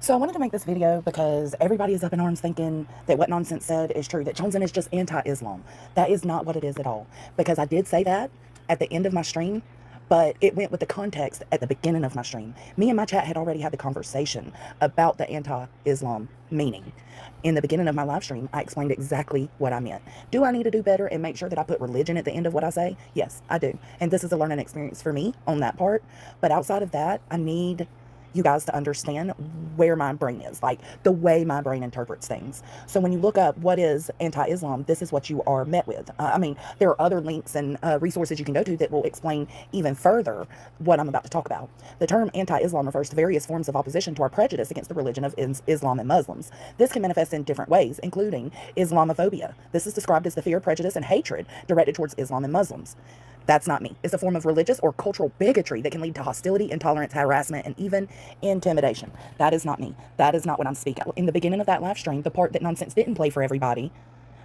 So I wanted to make this video because everybody is up in arms thinking that what Nonsense said is true, that Chosen is just anti-Islam. That is not what it is at all. Because I did say that at the end of my stream, but it went with the context at the beginning of my stream. Me and my chat had already had the conversation about the anti-Islam meaning. In the beginning of my live stream, I explained exactly what I meant. Do I need to do better and make sure that I put religion at the end of what I say? Yes, I do. And this is a learning experience for me on that part. But outside of that, I need you guys to understand where my brain is, like the way my brain interprets things. So when you look up what is anti-Islam, this is what you are met with. There are other links and resources you can go to that will explain even further what I'm about to talk about. The term anti-Islam refers to various forms of opposition to our prejudice against the religion of Islam and Muslims. This can manifest in different ways, including Islamophobia. This is described as the fear, prejudice, and hatred directed towards Islam and Muslims. That's not me. It's a form of religious or cultural bigotry that can lead to hostility, intolerance, harassment, and even intimidation. That is not me. That is not what I'm speaking. In the beginning of that live stream, the part that Nonsense didn't play for everybody,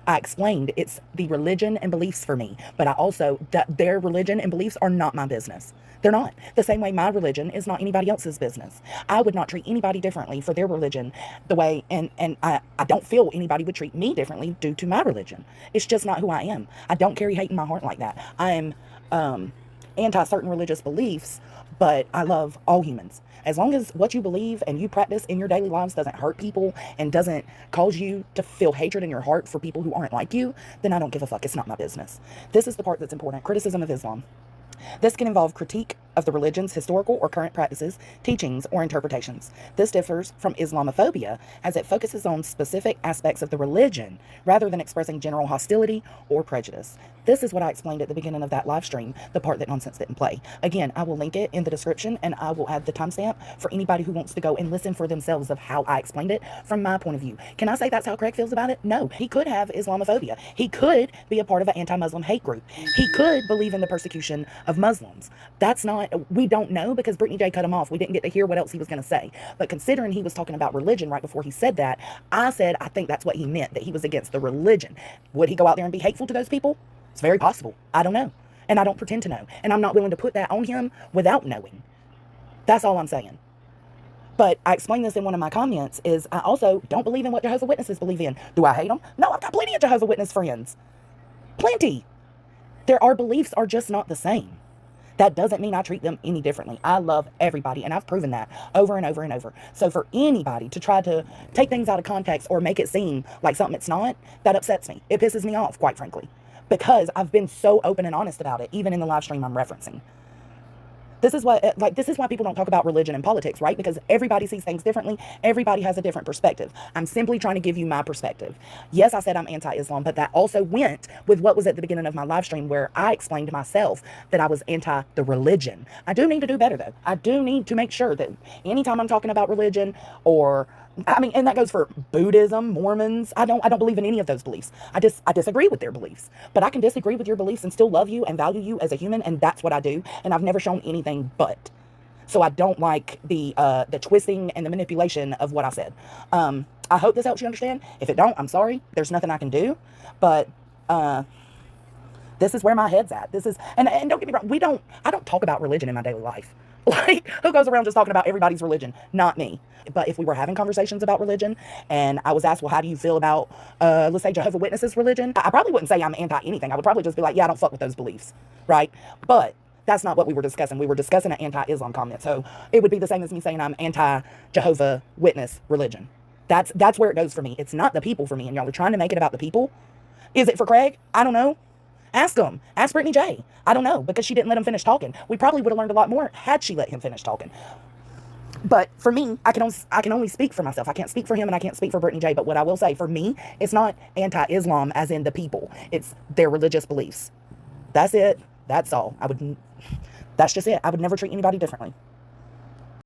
I explained it's the religion and beliefs for me, but I also, their religion and beliefs are not my business. They're not. The same way my religion is not anybody else's business. I would not treat anybody differently for their religion the way, and I don't feel anybody would treat me differently due to my religion. It's just not who I am. I don't carry hate in my heart like that. I am anti certain religious beliefs, but I love all humans. As long as what you believe and you practice in your daily lives doesn't hurt people and doesn't cause you to feel hatred in your heart for people who aren't like you, then I don't give a fuck. It's not my business. This is the part that's important. Criticism of Islam. This can involve critique of the religion's historical or current practices, teachings, or interpretations. This differs from Islamophobia as it focuses on specific aspects of the religion rather than expressing general hostility or prejudice. This is what I explained at the beginning of that live stream, the part that Nonsense didn't play. Again, I will link it in the description and I will add the timestamp for anybody who wants to go and listen for themselves of how I explained it from my point of view. Can I say that's how Craig feels about it? No. He could have Islamophobia. He could be a part of an anti-Muslim hate group. He could believe in the persecution of Muslims. That's not, we don't know because Brittany J cut him off. We didn't get to hear what else he was going to say. But considering he was talking about religion right before he said that, I said I think that's what he meant, that he was against the religion. Would he go out there and be hateful to those people? It's very possible. I don't know. And I don't pretend to know. And I'm not willing to put that on him without knowing. That's all I'm saying. But I explained this in one of my comments is I also don't believe in what Jehovah's Witnesses believe in. Do I hate them? No, I've got plenty of Jehovah's Witness friends. Plenty. Our beliefs are just not the same. That doesn't mean I treat them any differently. I love everybody, and I've proven that over and over and over. So for anybody to try to take things out of context or make it seem like something it's not, that upsets me. It pisses me off, quite frankly, because I've been so open and honest about it, even in the live stream I'm referencing. This is why people don't talk about religion and politics, right? Because everybody sees things differently. Everybody has a different perspective. I'm simply trying to give you my perspective. Yes, I said I'm anti-Islam, but that also went with what was at the beginning of my live stream where I explained to myself that I was anti the religion. I do need to do better though. I do need to make sure that anytime I'm talking about religion or and that goes for Buddhism, Mormons. I don't believe in any of those beliefs. I disagree with their beliefs. But I can disagree with your beliefs and still love you and value you as a human, and that's what I do. And I've never shown anything but. So I don't like the twisting and the manipulation of what I said. I hope this helps you understand. If it don't, I'm sorry. There's nothing I can do. But this is where my head's at. This is, and don't get me wrong, I don't talk about religion in my daily life. Like, who goes around just talking about everybody's religion? Not me. But if we were having conversations about religion and I was asked, well, how do you feel about, let's say, Jehovah's Witnesses religion? I probably wouldn't say I'm anti anything. I would probably just be like, yeah, I don't fuck with those beliefs, right? But that's not what we were discussing. We were discussing an anti-Islam comment. So it would be the same as me saying I'm anti-Jehovah's Witness religion. That's where it goes for me. It's not the people for me. And y'all are trying to make it about the people. Is it for Craig? I don't know. Ask him. Ask Brittany J. I don't know, because she didn't let him finish talking. We probably would have learned a lot more had she let him finish talking. But for me, I can only speak for myself. I can't speak for him and I can't speak for Brittany J. But what I will say, for me, it's not anti-Islam as in the people. It's their religious beliefs. That's it. That's all. That's just it. I would never treat anybody differently.